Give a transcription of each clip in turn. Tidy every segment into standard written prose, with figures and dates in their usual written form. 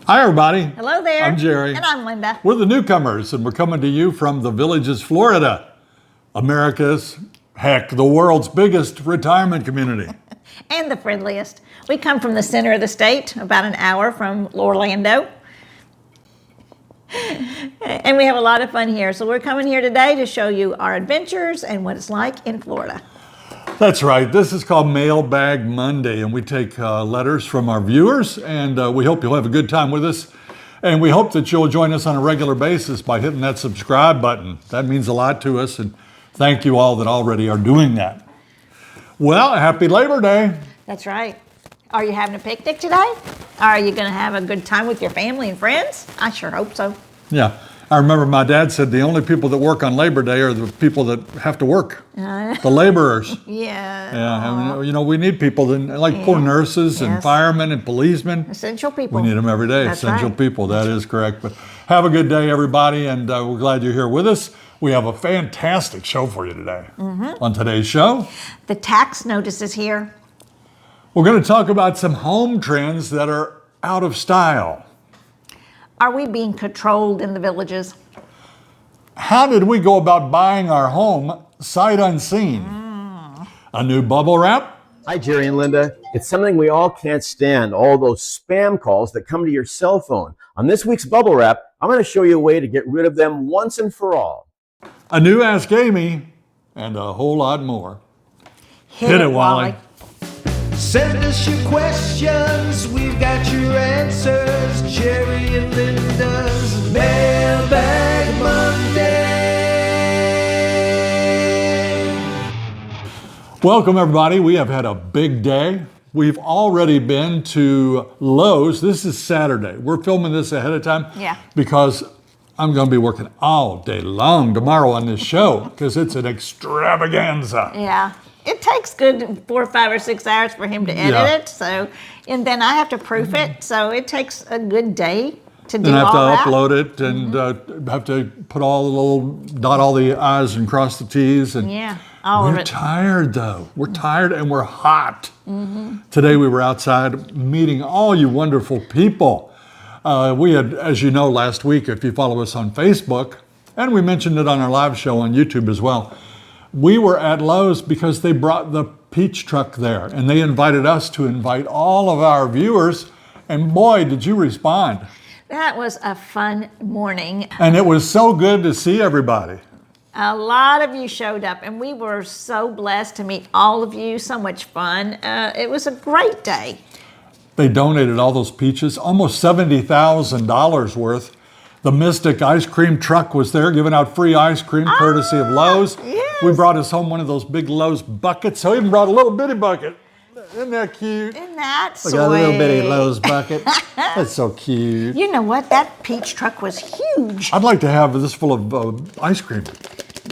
Hi, everybody. Hello there. I'm Jerry. And I'm Linda. We're the Newcomers, and we're coming to you from the Villages, Florida, America's, heck, the world's biggest retirement community. And the friendliest. We come from the center of the state, about an hour from Orlando. And we have a lot of fun here. So we're coming here today to show you our adventures and what it's like in Florida. That's right. This is called Mailbag Monday, and we take letters from our viewers, and we hope you'll have a good time with us. And we hope that you'll join us on a regular basis by hitting that subscribe button. That means a lot to us, and thank you all that already are doing that. Well, happy Labor Day. That's right. Are you having a picnic today? Are you going to have a good time with your family and friends? I sure hope so. Yeah. I remember my dad said the only people that work on Labor Day are the people that have to work, the laborers. Yeah. Yeah, you know, we need people like poor nurses and firemen and policemen. Essential people. We need them every day. That's Essential right. people. That is correct. But have a good day, everybody, and we're glad you're here with us. We have a fantastic show for you today. On today's show, The tax notice is here. we're going to talk about some home trends that are out of style. Are we being controlled in the villages? How did we go about buying our home sight unseen? A new bubble wrap? Hi, Jerry and Linda. It's something we all can't stand, all those spam calls that come to your cell phone. On this week's Bubble Wrap, I'm going to show you a way to get rid of them once and for all. A new Ask Amy, and a whole lot more. Hit it, Wally. Send us your questions, we've got your answers. Jerry and Linda's Mailbag Monday. Welcome, everybody. We have had a big day. We've already been to Lowe's. This is Saturday. We're filming this ahead of time because I'm going to be working all day long tomorrow on this show because it's an extravaganza. Yeah. It takes good 4, 5, or 6 hours for him to edit it. So, and then I have to proof it. So it takes a good day to do all that. And I have to upload it and have to put dot all the I's and cross the T's. And all of we're it. tired though. We're tired and we're hot. Today we were outside meeting all you wonderful people. We had, as you know, last week, if you follow us on Facebook, and we mentioned it on our live show on YouTube as well, we were at Lowe's because they brought the peach truck there, and they invited us to invite all of our viewers, and boy, did you respond. That was a fun morning. And it was so good to see everybody. A lot of you showed up, and we were so blessed to meet all of you. So much fun. It was a great day. They donated all those peaches, almost $70,000 worth. The Mystic ice cream truck was there giving out free ice cream courtesy of Lowe's. Yes. We brought us home one of those big Lowe's buckets. So I even brought a little bitty bucket. Isn't that cute? Isn't that sweet? Look at a little bitty Lowe's bucket. That's so cute. You know what? That peach truck was huge. I'd like to have this full of ice cream.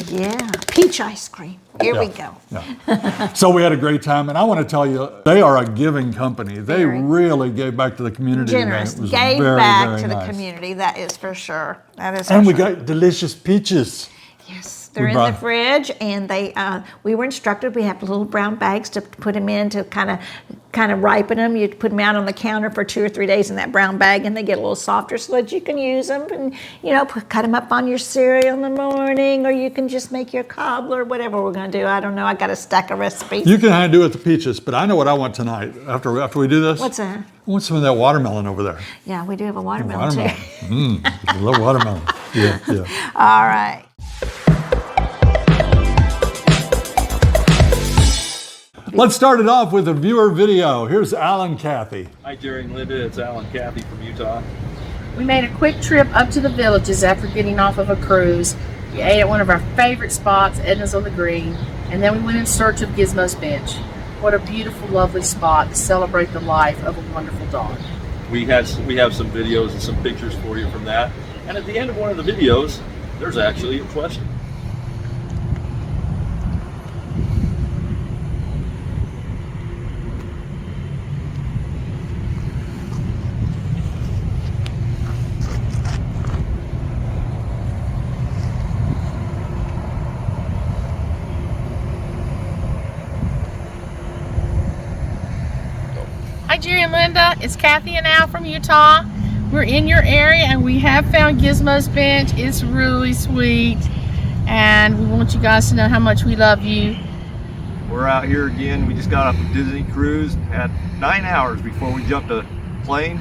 Yeah, peach ice cream. Here we go. Yeah. So we had a great time, and I want to tell you, they are a giving company. They really gave back to the community. Generous. Today. It was Gave very, back very to the nice. community. That is for sure. That is. And for we sure. got delicious peaches. Yes, they're in the fridge, and we were instructed. We have little brown bags to put them in to kind of ripen them. You put them out on the counter for 2 or 3 days in that brown bag, and they get a little softer so that you can use them and cut them up on your cereal in the morning, or you can just make your cobbler, whatever we're going to do. I don't know. I got a stack of recipes. You can do it with the peaches, but I know what I want tonight after we do this. What's that? I want some of that watermelon over there. Yeah, we do have a watermelon too. I love watermelon. Yeah. All right. Let's start it off with a viewer video. Here's Alan Cathy. Hi, Jerry and Linda. It's Alan Cathy from Utah. We made a quick trip up to the villages after getting off of a cruise. We ate at one of our favorite spots, Edna's on the Green, and then we went in search of Gizmo's Bench. What a beautiful, lovely spot to celebrate the life of a wonderful dog. We have some videos and some pictures for you from that. And at the end of one of the videos, there's actually a question. Hi, Jerry and Linda. It's Kathy and Al from Utah. we're in your area and we have found Gizmo's bench. It's really sweet, and we want you guys to know how much we love you. We're out here again. We just got off a Disney cruise, had 9 hours before we jumped a plane.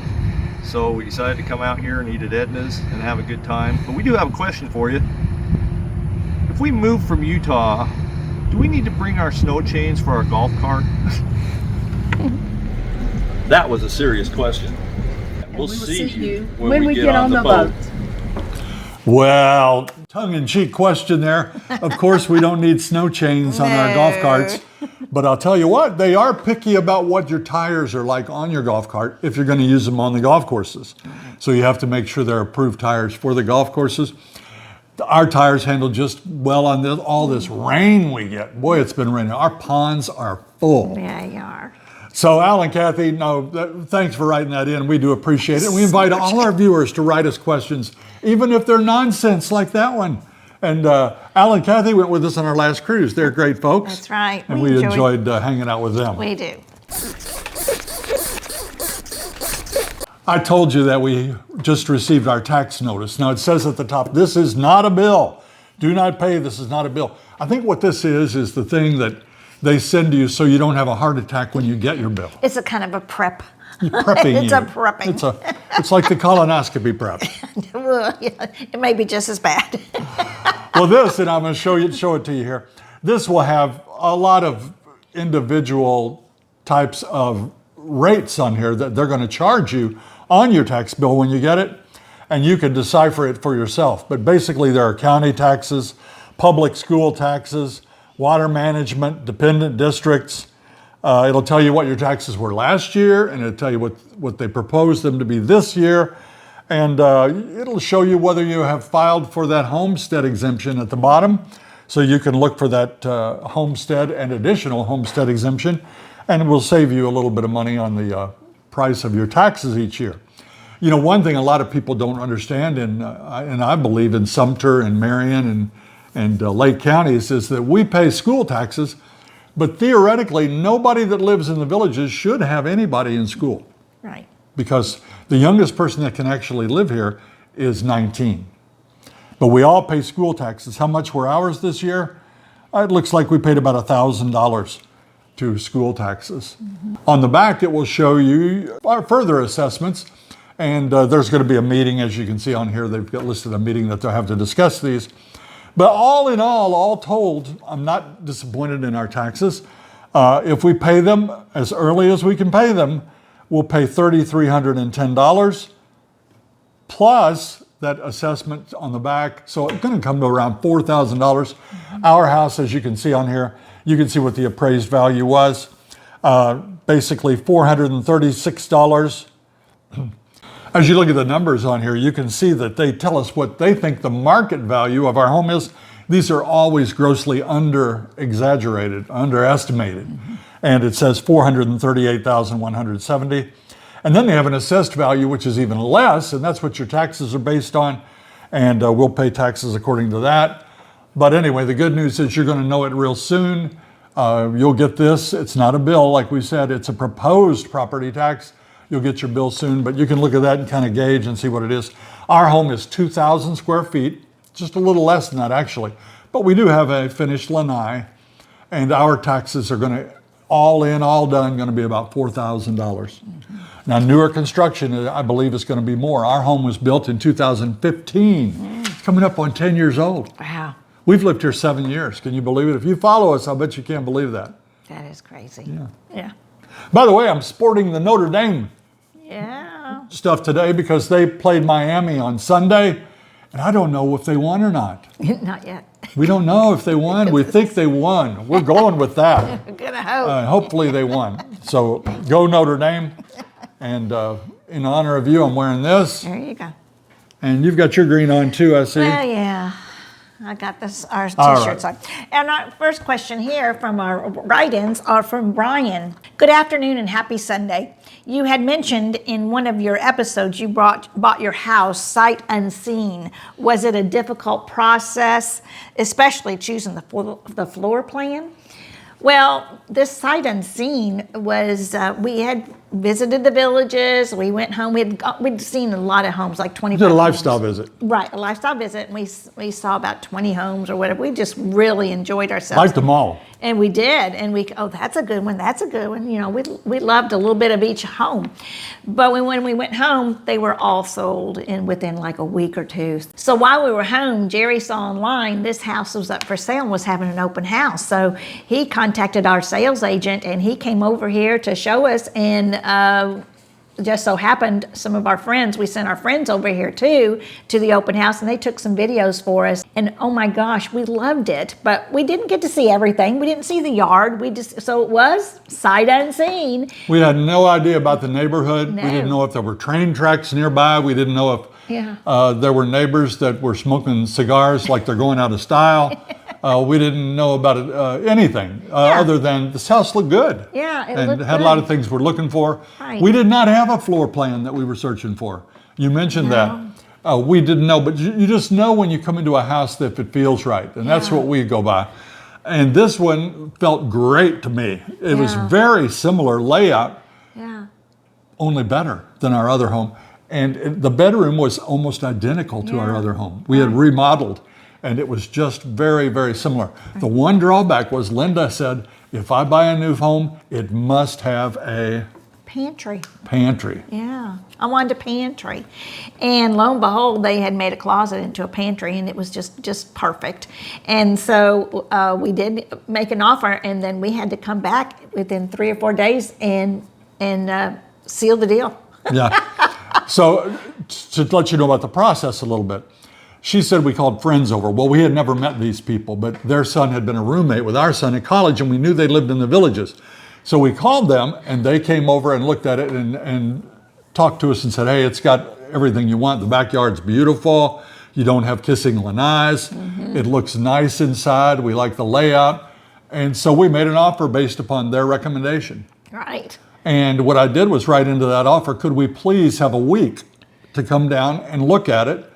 So we decided to come out here and eat at Edna's and have a good time. But we do have a question for you. If we move from Utah, do we need to bring our snow chains for our golf cart? That was a serious question. We'll see you when we get on the boat. Well, tongue-in-cheek question there. Of course, we don't need snow chains on our golf carts. But I'll tell you what, they are picky about what your tires are like on your golf cart if you're going to use them on the golf courses. So you have to make sure they're approved tires for the golf courses. Our tires handle just well on all this rain we get. Boy, it's been raining. Our ponds are full. Yeah, you are. So Al and Kathy, thanks for writing that in. We do appreciate it. We invite all our viewers to write us questions, even if they're nonsense like that one. And Al and Kathy went with us on our last cruise. They're great folks. That's right. And we enjoyed hanging out with them. We do. I told you that we just received our tax notice. Now it says at the top, this is not a bill. Do not pay, this is not a bill. I think what this is the thing that they send to you so you don't have a heart attack when you get your bill. It's a kind of a prep. Prepping It's you. a prepping. It's like the colonoscopy prep. Well, yeah, it may be just as bad. Well, this, and I'm going to show it to you here. This will have a lot of individual types of rates on here that they're going to charge you on your tax bill when you get it, and you can decipher it for yourself. But basically, there are county taxes, public school taxes, water management, dependent districts. It'll tell you what your taxes were last year, and it'll tell you what they propose them to be this year. And it'll show you whether you have filed for that homestead exemption at the bottom. So you can look for that homestead and additional homestead exemption, and it will save you a little bit of money on the price of your taxes each year. You know, one thing a lot of people don't understand, and I believe in Sumter and Marion and Lake counties, is that we pay school taxes, but theoretically, nobody that lives in the villages should have anybody in school. Right. Because the youngest person that can actually live here is 19. But we all pay school taxes. How much were ours this year? It looks like we paid about $1,000 to school taxes. Mm-hmm. On the back, it will show you our further assessments. And there's going to be a meeting, as you can see on here. They've got listed a meeting that they'll have to discuss these. But all in all told, I'm not disappointed in our taxes. If we pay them as early as we can pay them, we'll pay $3,310 plus that assessment on the back. So it's going to come to around $4,000. Mm-hmm. Our house, as you can see on here, you can see what the appraised value was. Basically $436. As you look at the numbers on here, you can see that they tell us what they think the market value of our home is. These are always grossly underestimated. Mm-hmm. And it says $438,170. And then they have an assessed value, which is even less, and that's what your taxes are based on. And we'll pay taxes according to that. But anyway, the good news is you're going to know it real soon. You'll get this. It's not a bill, like we said. It's a proposed property tax. You'll get your bill soon, but you can look at that and kind of gauge and see what it is. Our home is 2,000 square feet, just a little less than that actually. But we do have a finished lanai, and our taxes are going to, all in, all done, going to be about $4,000. Mm-hmm. Now, newer construction, I believe, is going to be more. Our home was built in 2015. It's coming up on 10 years old. Wow. We've lived here 7 years. Can you believe it? If you follow us, I bet you can't believe that. That is crazy. Yeah. By the way, I'm sporting the Notre Dame stuff today because they played Miami on Sunday, and I don't know if they won or not. Not yet. We don't know if they won. We think they won. We're going with that. We're gonna hope. Hopefully they won. So go Notre Dame. And in honor of you, I'm wearing this. There you go. And you've got your green on too, I see. Well, yeah. I got our t-shirts on. And our first question here from our write-ins are from Brian. Good afternoon and happy Sunday. You had mentioned in one of your episodes you bought your house sight unseen. Was it a difficult process, especially choosing the floor plan? Well, this sight unseen was, we had visited the villages. We went home. We'd seen a lot of homes, like 25 Did a homes. lifestyle visit. Right, a lifestyle visit, and we saw about 20 homes or whatever. We just really enjoyed ourselves. Liked them all. And we did, and that's a good one, that's a good one. You know, we loved a little bit of each home. But when we went home, they were all sold within like a week or two. So while we were home, Jerry saw online this house was up for sale and was having an open house. So he contacted our sales agent, and he came over here to show us, and just so happened some of our friends, we sent our friends over here too to the open house, and they took some videos for us, and oh my gosh, we loved it. But we didn't get to see everything. We didn't see the yard. So it was sight unseen. We had no idea about the neighborhood. No. We didn't know if there were train tracks nearby. We didn't know if there were neighbors that were smoking cigars like they're going out of style. We didn't know about anything other than this house looked good. Yeah, it and looked had good. a lot of things we're looking for. Right. We did not have a floor plan that we were searching for. You mentioned that. We didn't know, but you just know when you come into a house that if it feels right, and that's what we go by. And this one felt great to me. It was very similar layout, only better than our other home. And the bedroom was almost identical to our other home. We had remodeled, and it was just very, very similar. The one drawback was Linda said, if I buy a new home, it must have a Pantry. pantry. Yeah, I wanted a pantry. And lo and behold, they had made a closet into a pantry, and it was just perfect. And so we did make an offer, and then we had to come back within 3 or 4 days and seal the deal. Yeah. So to let you know about the process a little bit, she said we called friends over. Well, we had never met these people, but their son had been a roommate with our son at college, and we knew they lived in the villages. So we called them, and they came over and looked at it and talked to us and said, hey, it's got everything you want. The backyard's beautiful. You don't have kissing lanais. It looks nice inside. We like the layout. And so we made an offer based upon their recommendation. Right. And what I did was write into that offer, could we please have a week to come down and look at it?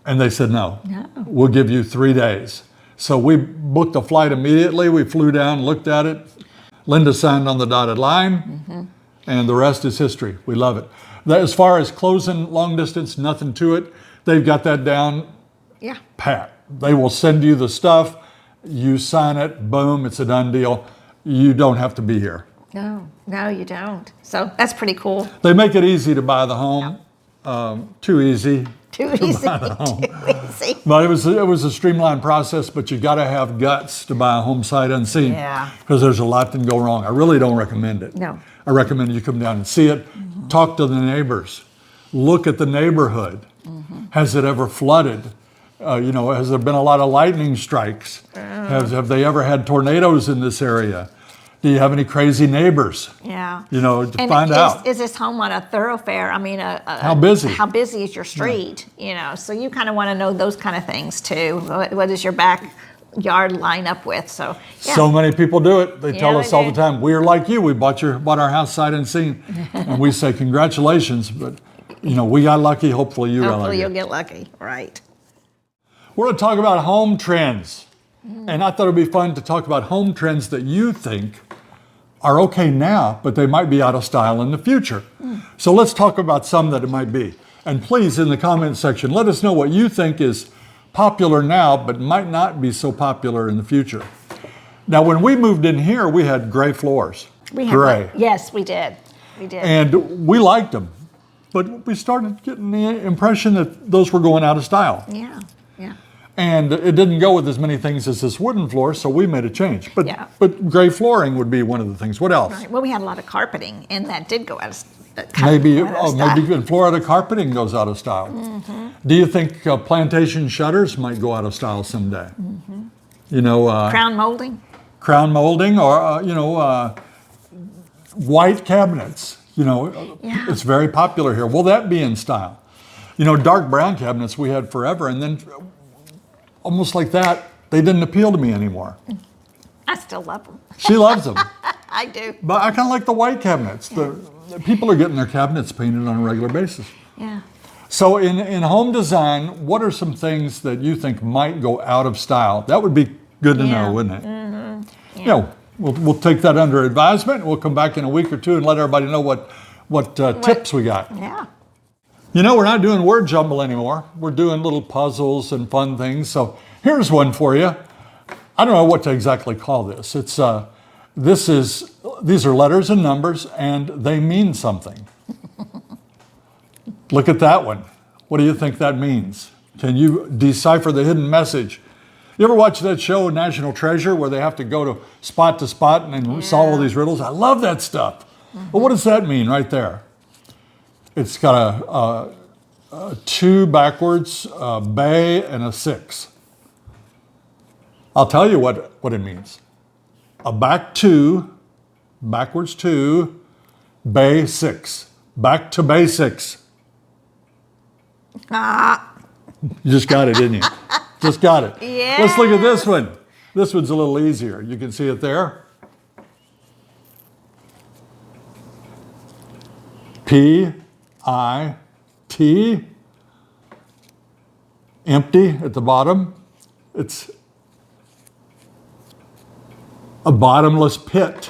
And they said, no, we'll give you 3 days. So we booked a flight immediately. We flew down, looked at it. Linda signed on the dotted line, and the rest is history. We love it. As far as closing long distance, nothing to it. They've got that down pat. They will send you the stuff. You sign it, boom, it's a done deal. You don't have to be here. No, you don't. So that's pretty cool. They make it easy to buy the home. Too easy. Too easy. buy the home. Too easy. But it was a streamlined process, but you got to have guts to buy a home sight unseen. Yeah. Because there's a lot that can go wrong. I really don't recommend it. No. I recommend you come down and see it, talk to the neighbors, look at the neighborhood. Has it ever flooded? Has there been a lot of lightning strikes? Have they ever had tornadoes in this area? Do you have any crazy neighbors? Yeah. To find out. Is this home on a thoroughfare? I mean, How busy? How busy is your street? So you kind of want to know those kind of things too. What does your backyard line up with? So many people do it. They tell Yeah, us they all do. the time, we're like you. We bought our house sight unseen. And we say, congratulations. But, we got lucky. Hopefully you got hopefully lucky. you'll get lucky. Right. We're going to talk about home trends. And I thought it would be fun to talk about home trends that you think are okay now, but they might be out of style in the future. So let's talk about some that it might be. And please, in the comment section, let us know what you think is popular now, but might not be so popular in the future. Now, when we moved in here, we had gray floors. Gray. Yes, we did. We did. And we liked them. But we started getting the impression that those were going out of style. Yeah. And it didn't go with as many things as this wooden floor, so we made a change. But gray flooring would be one of the things. What else? Right. Well, we had a lot of carpeting, and that did go out of Maybe style. even Florida carpeting goes out of style. Do you think plantation shutters might go out of style someday? Crown molding. Crown molding, or white cabinets. It's very popular here. Will that be in style? Dark brown cabinets we had forever, and then almost like that, they didn't appeal to me anymore. I still love them. She loves them. I do. But I kind of like the white cabinets. The people are getting their cabinets painted on a regular basis. Yeah. So in home design, what are some things that you think might go out of style? That would be good to know, wouldn't it? we'll take that under advisement. We'll come back in a week or two and let everybody know what tips we got. Yeah. You know, we're not doing word jumble anymore. We're doing little puzzles and fun things. So here's one for you. I don't know what to exactly call this. It's these are letters and numbers, and they mean something. Look at that one. What do you think that means? Can you decipher the hidden message? You ever watch that show, National Treasure, where they have to go to spot and solve all these riddles? I love that stuff. But what does that mean right there? It's got a 2 backwards, a bay, and a 6. I'll tell you what it means. A back 2, backwards 2, bay 6. Back to basics. You just got it, didn't you? Just got it. Yeah. Let's look at this one. This one's a little easier. You can see it there. P-I-T, empty at the bottom. It's a bottomless pit.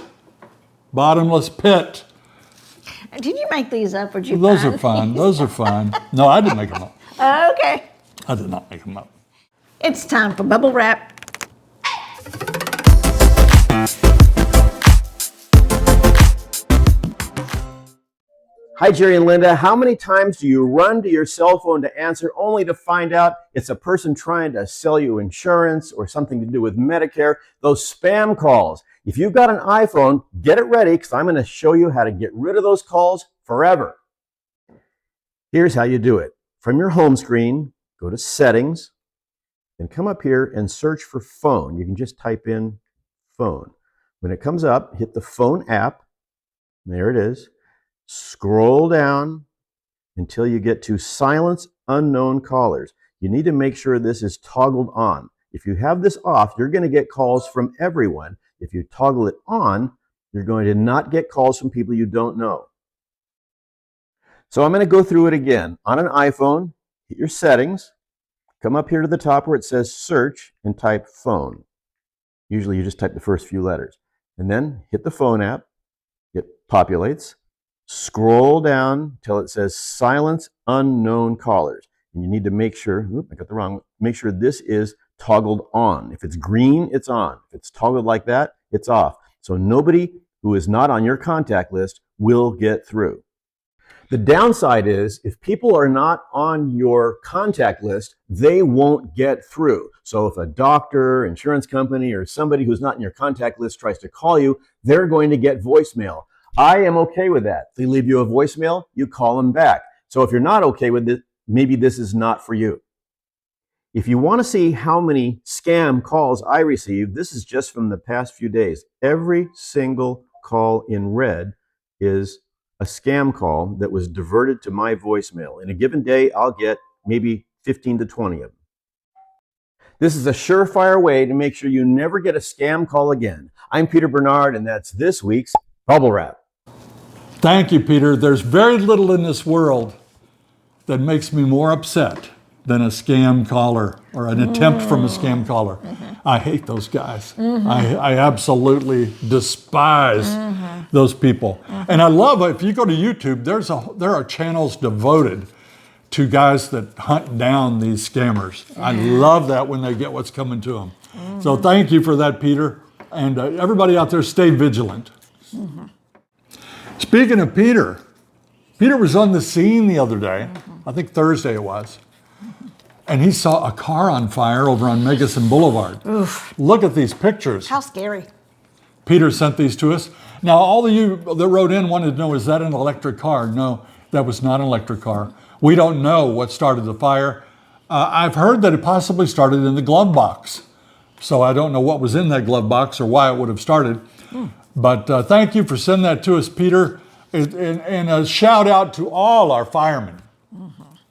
Bottomless pit. Did you make these up or did you Those find are fun. these? Those are fun. No, I didn't make them up. Okay. I did not make them up. It's time for bubble wrap. Hi, Jerry and Linda. How many times do you run to your cell phone to answer only to find out it's a person trying to sell you insurance or something to do with Medicare? Those spam calls. If you've got an iPhone, get it ready because I'm going to show you how to get rid of those calls forever. Here's how you do it. From your home screen, go to Settings, then come up here and search for Phone. You can just type in Phone. When it comes up, hit the Phone app. There it is. Scroll down until you get to Silence Unknown Callers. You need to make sure this is toggled on. If you have this off, you're going to get calls from everyone. If you toggle it on, you're going to not get calls from people you don't know. So I'm going to go through it again. On an iPhone, hit your settings, come up here to the top where it says search and type phone. Usually you just type the first few letters. And then hit the phone app, it populates. Scroll down till it says Silence Unknown Callers. And you need to make sure, I got the wrong one, make sure this is toggled on. If it's green, it's on. If it's toggled like that, it's off. So nobody who is not on your contact list will get through. The downside is if people are not on your contact list, they won't get through. So if a doctor, insurance company, or somebody who's not in your contact list tries to call you, they're going to get voicemail. I am okay with that. If they leave you a voicemail, you call them back. So if you're not okay with it, maybe this is not for you. If you want to see how many scam calls I received, this is just from the past few days. Every single call in red is a scam call that was diverted to my voicemail. In a given day, I'll get maybe 15 to 20 of them. This is a surefire way to make sure you never get a scam call again. I'm Peter Bernard, and that's this week's Bubble Wrap. Thank you, Peter. There's very little in this world that makes me more upset than a scam caller or an attempt from a scam caller. I hate those guys. I absolutely despise those people. And I love, if you go to YouTube, there are channels devoted to guys that hunt down these scammers. I love that when they get what's coming to them. So thank you for that, Peter. And everybody out there, stay vigilant. Speaking of Peter, Peter was on the scene the other day, I think Thursday it was, and he saw a car on fire over on Megason Boulevard. Oof. Look at these pictures. How scary. Peter sent these to us. Now, all of you that wrote in wanted to know, is that an electric car? No, that was not an electric car. We don't know what started the fire. I've heard that it possibly started in the glove box. So I don't know what was in that glove box or why it would have started. But thank you for sending that to us, Peter. And a shout out to all our firemen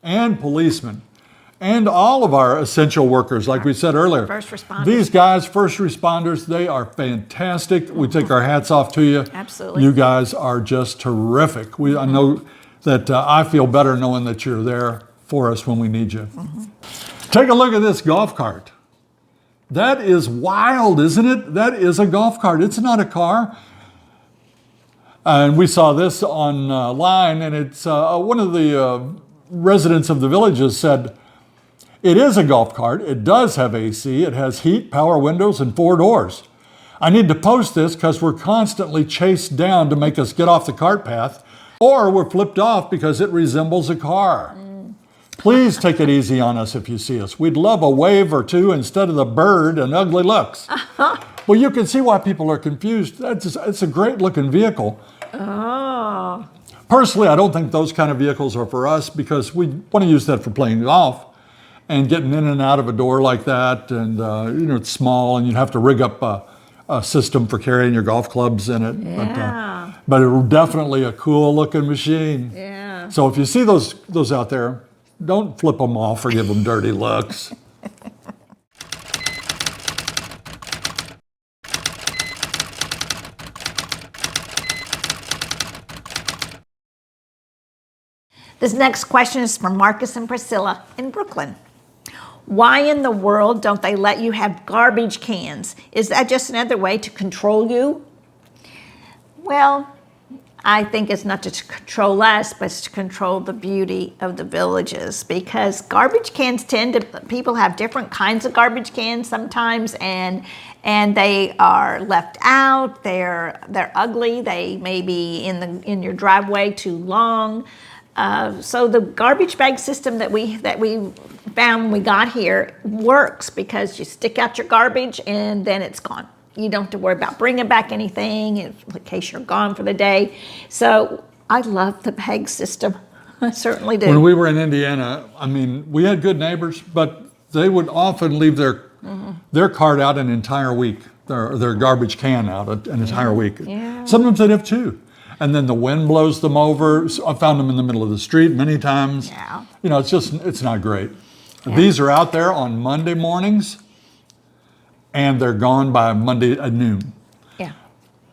and policemen and all of our essential workers, like we said earlier. First responders. These guys, first responders, they are fantastic. We take our hats off to you. Absolutely. You guys are just terrific. I know that I feel better knowing that you're there for us when we need you. Take a look at this golf cart. That is wild, isn't it? That is a golf cart. It's not a car. And we saw this online, and it's one of the residents of the villages said, it is a golf cart. It does have AC. It has heat, power windows, and 4 doors. I need to post this because we're constantly chased down to make us get off the cart path, or we're flipped off because it resembles a car. Please take it easy on us if you see us. We'd love a wave or two instead of the bird and ugly looks. Well, you can see why people are confused. It's a great looking vehicle. Oh. Personally, I don't think those kind of vehicles are for us because we want to use that for playing golf and getting in and out of a door like that. And it's small, and you'd have to rig up a system for carrying your golf clubs in it. Yeah. But it's definitely a cool looking machine. Yeah. So if you see those out there, don't flip them off or give them dirty looks. This next question is from Marcus and Priscilla in Brooklyn. Why in the world don't they let you have garbage cans? Is that just another way to control you? Well, I think it's not to control us, but it's to control the beauty of the villages, because garbage cans people have different kinds of garbage cans sometimes, and they are left out. They're ugly. They may be in your driveway too long. So the garbage bag system that we found when we got here works, because you stick out your garbage and then it's gone. You don't have to worry about bringing back anything in case you're gone for the day. So I love the bag system. I certainly do. When we were in Indiana, we had good neighbors, but they would often leave their cart out an entire week, their garbage can out an entire week. Yeah. Sometimes they'd have 2. And then the wind blows them over. So I found them in the middle of the street many times. Yeah. It's not great. Yeah. These are out there on Monday mornings, and they're gone by Monday at noon. Yeah.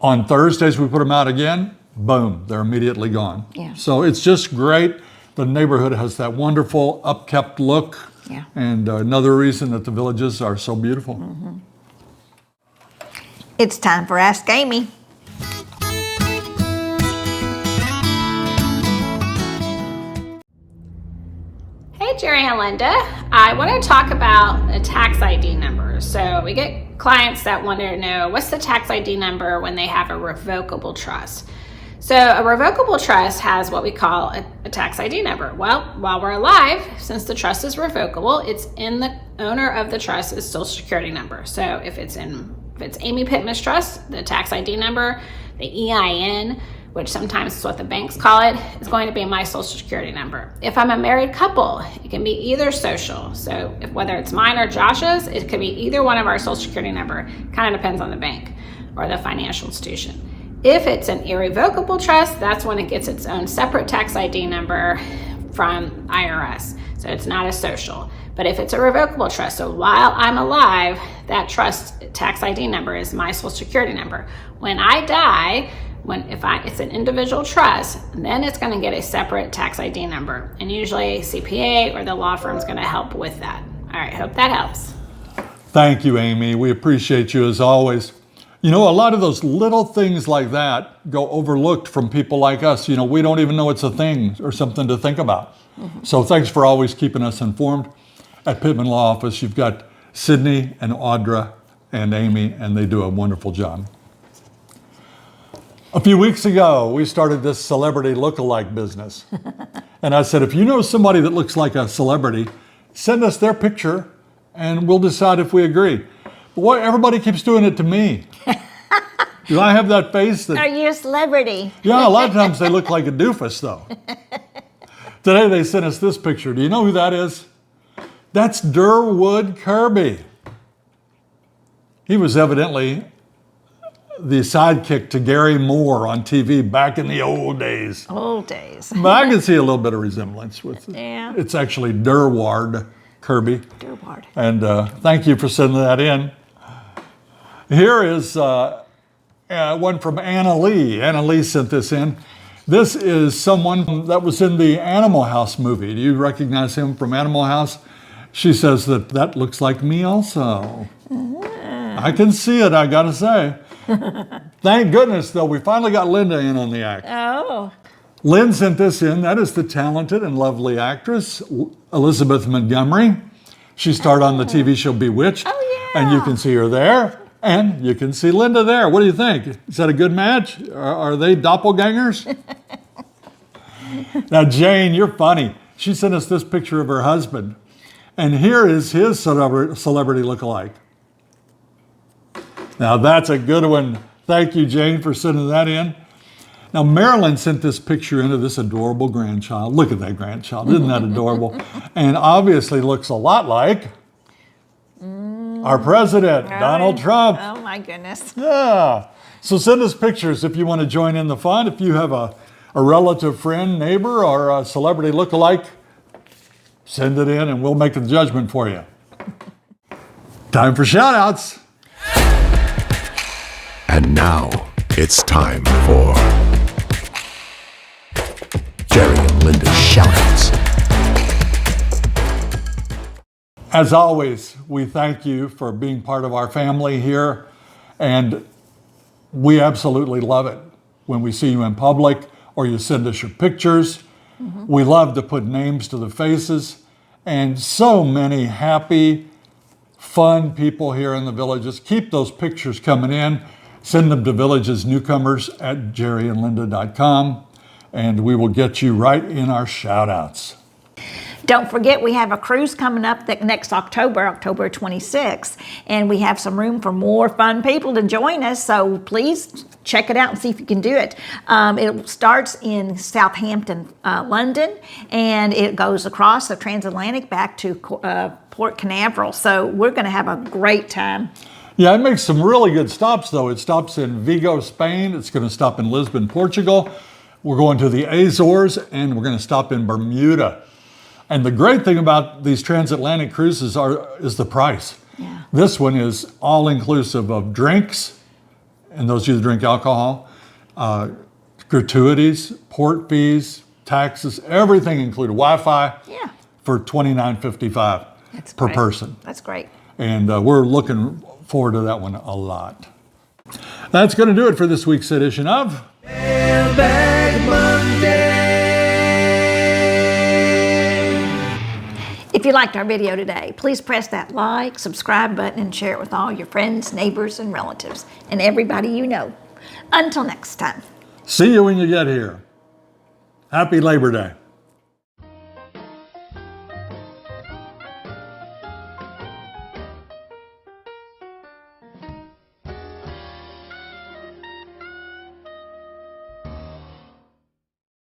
On Thursdays, we put them out again, boom, they're immediately gone. Yeah. So it's just great. The neighborhood has that wonderful, upkept look. Yeah. And another reason that the villages are so beautiful. Mm-hmm. It's time for Ask Amy. Hey, Jerry and Linda. I want to talk about a tax ID number. So we get clients that want to know, what's the tax ID number when they have a revocable trust? So a revocable trust has what we call a tax ID number. Well, while we're alive, since the trust is revocable, it's in the owner of the trust's social security number. So if it's Amy Pittman's trust, the tax ID number, the EIN, which sometimes is what the banks call it, is going to be my social security number. If I'm a married couple, it can be either social. So whether it's mine or Josh's, it could be either one of our social security number. Kind of depends on the bank or the financial institution. If it's an irrevocable trust, that's when it gets its own separate tax ID number from IRS. So it's not a social. But if it's a revocable trust, so while I'm alive, that trust tax ID number is my social security number. When I die, it's an individual trust, then it's going to get a separate tax ID number. And usually CPA or the law firm is going to help with that. All right, hope that helps. Thank you, Amy. We appreciate you as always. A lot of those little things like that go overlooked from people like us. We don't even know it's a thing or something to think about. Mm-hmm. So thanks for always keeping us informed. At Pittman Law Office, you've got Sydney and Audra and Amy, and they do a wonderful job. A few weeks ago, we started this celebrity lookalike business. And I said, if you know somebody that looks like a celebrity, send us their picture and we'll decide if we agree. But everybody keeps doing it to me. Do I have that face? Are you a celebrity? Yeah, a lot of times they look like a doofus, though. Today they sent us this picture. Do you know who that is? That's Durwood Kirby. He was evidently the sidekick to Gary Moore on TV back in the old days. Old days. But I can see a little bit of resemblance with it. Yeah. It's actually Durward Kirby. Durward. And thank you for sending that in. Here is one from Anna Lee. Anna Lee sent this in. This is someone that was in the Animal House movie. Do you recognize him from Animal House? She says that looks like me also. I can see it, I gotta say. Thank goodness, though, we finally got Linda in on the act. Oh. Lynn sent this in. That is the talented and lovely actress, Elizabeth Montgomery. She starred on the TV show Bewitched. Oh, yeah. And you can see her there. And you can see Linda there. What do you think? Is that a good match? Are they doppelgangers? Now, Jane, you're funny. She sent us this picture of her husband. And here is his celebrity lookalike. Now, that's a good one. Thank you, Jane, for sending that in. Now, Marilyn sent this picture into this adorable grandchild. Look at that grandchild. Isn't that adorable? And obviously looks a lot like our president, Donald Trump. Oh, my goodness. Yeah. So send us pictures if you want to join in the fun. If you have a relative, friend, neighbor, or a celebrity lookalike, send it in and we'll make the judgment for you. Time for shout-outs. And now it's time for Jerry and Linda's shoutouts. As always, we thank you for being part of our family here, and we absolutely love it when we see you in public or you send us your pictures. We love to put names to the faces, and so many happy, fun people here in the villages. Keep those pictures coming in. Send them to villagesnewcomers@jerryandlinda.com, and we will get you right in our shout-outs. Don't forget, we have a cruise coming up next October 26th, and we have some room for more fun people to join us, so please check it out and see if you can do it. It starts in Southampton, London, and it goes across the transatlantic back to Port Canaveral, so we're going to have a great time. Yeah, it makes some really good stops, though. It stops in Vigo, Spain. It's going to stop in Lisbon, Portugal. We're going to the Azores, and we're going to stop in Bermuda. And the great thing about these transatlantic cruises is the price. Yeah. This one is all-inclusive of drinks, and those of you that drink alcohol, gratuities, port fees, taxes, everything included. Wi-Fi for $29.55 per person. That's great. And we're looking forward to that one a lot. That's going to do it for this week's edition of Mailbag Monday. If you liked our video today, please press that like, subscribe button, and share it with all your friends, neighbors, and relatives, and everybody you know. Until next time. See you when you get here. Happy Labor Day.